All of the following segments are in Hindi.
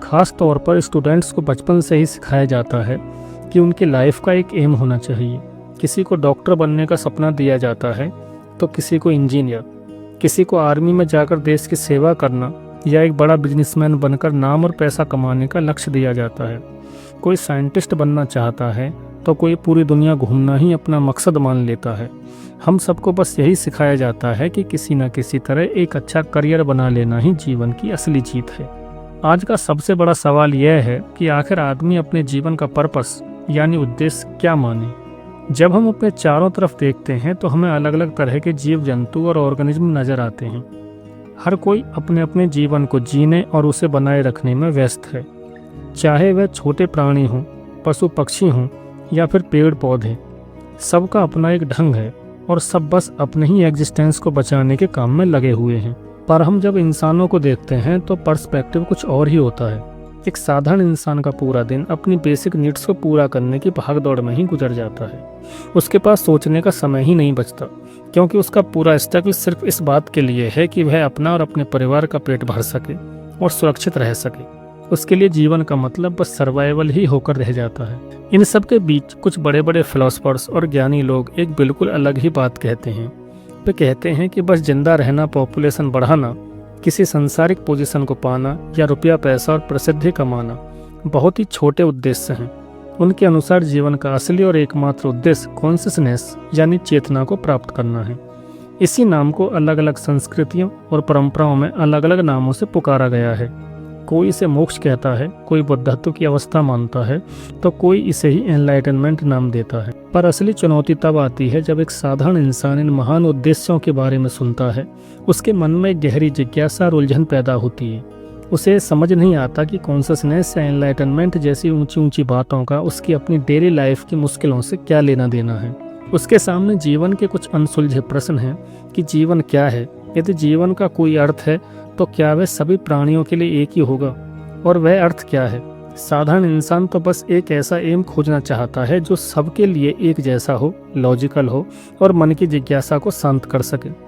ख़ास तौर पर स्टूडेंट्स को बचपन से ही सिखाया जाता है कि उनकी लाइफ का एक एम होना चाहिए। किसी को डॉक्टर बनने का सपना दिया जाता है तो किसी को इंजीनियर, किसी को आर्मी में जाकर देश की सेवा करना या एक बड़ा बिजनेसमैन बनकर नाम और पैसा कमाने का लक्ष्य दिया जाता है। कोई साइंटिस्ट बनना चाहता है तो कोई पूरी दुनिया घूमना ही अपना मकसद मान लेता है। हम सबको बस यही सिखाया जाता है कि किसी न किसी तरह एक अच्छा करियर बना लेना ही जीवन की असली जीत है। आज का सबसे बड़ा सवाल यह है कि आखिर आदमी अपने जीवन का पर्पस यानी उद्देश्य क्या माने। जब हम अपने चारों तरफ देखते हैं तो हमें अलग अलग तरह के जीव जंतु और ऑर्गेनिज्म नजर आते हैं। हर कोई अपने अपने जीवन को जीने और उसे बनाए रखने में व्यस्त है, चाहे वह छोटे प्राणी हों, पशु पक्षी हों या फिर पेड़ पौधे। सबका अपना एक ढंग है और सब बस अपने ही एग्जिस्टेंस को बचाने के काम में लगे हुए हैं। पर हम जब इंसानों को देखते हैं तो पर्सपेक्टिव कुछ और ही होता है। एक साधारण इंसान का पूरा दिन अपनी बेसिक नीड्स को पूरा करने की भागदौड़ में ही गुजर जाता है। उसके पास सोचने का समय ही नहीं बचता, क्योंकि उसका पूरा स्ट्रगल सिर्फ इस बात के लिए है कि वह अपना और अपने परिवार का पेट भर सके और सुरक्षित रह सके। उसके लिए जीवन का मतलब बस सर्वाइवल ही होकर रह जाता है। इन सब के बीच कुछ बड़े बड़े फिलोसफर्स और ज्ञानी लोग एक बिल्कुल अलग ही बात कहते हैं। वे कहते हैं कि बस जिंदा रहना, पॉपुलेशन बढ़ाना, किसी सांसारिक पोजीशन को पाना या रुपया पैसा और प्रसिद्धि कमाना बहुत ही छोटे उद्देश्य हैं। उनके अनुसार जीवन का असली और एकमात्र उद्देश्य कॉन्शियसनेस यानी चेतना को प्राप्त करना है। इसी नाम को अलग अलग संस्कृतियों और परंपराओं में अलग अलग नामों से पुकारा गया है। कोई इसे मोक्ष कहता है, कोई बुद्धत्व की अवस्था मानता है, तो कोई इसे ही एनलाइटनमेंट नाम देता है। पर असली चुनौती तब आती है जब एक साधारण इंसान इन महान उद्देश्यों के बारे में सुनता है। उसके मन में एक गहरी जिज्ञासा और उलझन पैदा होती है। उसे समझ नहीं आता कि कॉन्शियसनेस या एनलाइटनमेंट जैसी ऊंची ऊंची बातों का उसकी अपनी डेली लाइफ की मुश्किलों से क्या लेना देना है। उसके सामने जीवन के कुछ अनसुलझे प्रश्न हैं कि जीवन क्या है, यदि जीवन का कोई अर्थ है तो क्या वह सभी प्राणियों के लिए एक ही होगा, और वह अर्थ क्या है। साधारण इंसान तो बस एक ऐसा एम खोजना चाहता है जो सबके लिए एक जैसा हो, लॉजिकल हो और मन की जिज्ञासा को शांत कर सके।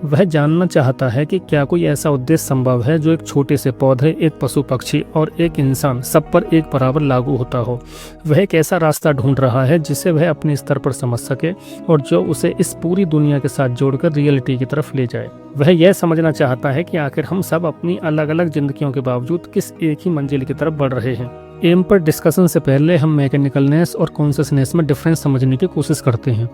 वह जानना चाहता है कि क्या कोई ऐसा उद्देश्य संभव है जो एक छोटे से पौधे, एक पशु पक्षी और एक इंसान सब पर एक बराबर लागू होता हो। वह एक ऐसा रास्ता ढूंढ रहा है जिसे वह अपने स्तर पर समझ सके और जो उसे इस पूरी दुनिया के साथ जोड़कर रियलिटी की तरफ ले जाए। वह यह समझना चाहता है कि आखिर हम सब अपनी अलग अलग जिंदगियों के बावजूद किस एक ही मंजिल की तरफ बढ़ रहे हैं। एम पर डिस्कशन से पहले हम मैकेनिकलनेस और कॉन्शियसनेस में डिफरेंस समझने की कोशिश करते हैं।